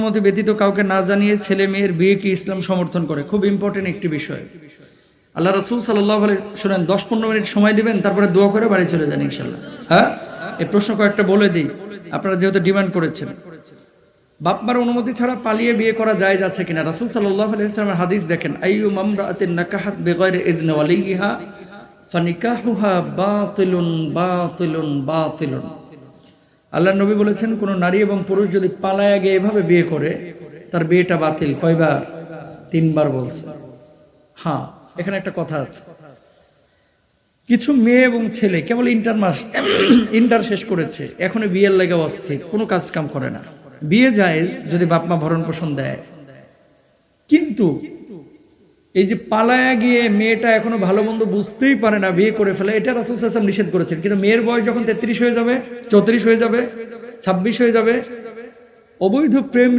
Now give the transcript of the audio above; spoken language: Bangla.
মতে ব্যতীত কাউকে না জানিয়ে ছেলে মেয়ের বিয়ে কি ইসলাম সমর্থন করে? খুব ইম্পর্টেন্ট একটি বিষয়। আল্লাহ রাসূল সাল্লাল্লাহু আলাইহি শুনেন, 10-15 মিনিট সময় দিবেন, তারপরে দোয়া করে বাড়ি চলে যান ইনশাআল্লাহ। হ্যাঁ, এই প্রশ্ন কয়েকটা বলে দিই, আপনারা যেহেতু ডিমান্ড করেছেন। বাপমার অনুমতি ছাড়া পালিয়ে বিয়ে করা জায়েজ আছে কিনা? রাসূল সাল্লাল্লাহু আলাইহি ওয়াসাল্লামের হাদিস দেখেন, আইয়ু মামরাআতিন নাকাহাত বিগাইরি ইজনি ওয়ালিহা ফানিকাহুহা বাতিলুন বাতিলুন বাতিলুন। আল্লাহর নবী বলেছেন, কোন নারী এবং পুরুষ যদি পালায়া গিয়ে এভাবে বিয়ে করে, তার বিয়েটা বাতিল। কয়বার? 3 বার বলছে। হ্যাঁ, এখানে একটা কথা আছে, কিছু মেয়ে এবং ছেলে কেবল ইন্টার শেষ করেছে, এখনো বিয়ের লাগে অস্থির, কোনো কাজ কাম করে না। বিয়ে জায়েজ যদি বাপ মা ভরণ পোষণ দেয়, কিন্তু এই যে পালায়া গিয়ে মেয়েটা এখনো ভালো মন্দ বুঝতেই পারে না, বিয়ে করে ফেলে, এটা রাসূল সাল্লাল্লাহু আলাইহি ওয়াসাল্লাম নিষেধ করেছেন। কিন্তু মেয়ের বয়স যখন 33 হয়ে যাবে, 34 হয়ে যাবে, 26 হয়ে যাবে, অবৈধ প্রেম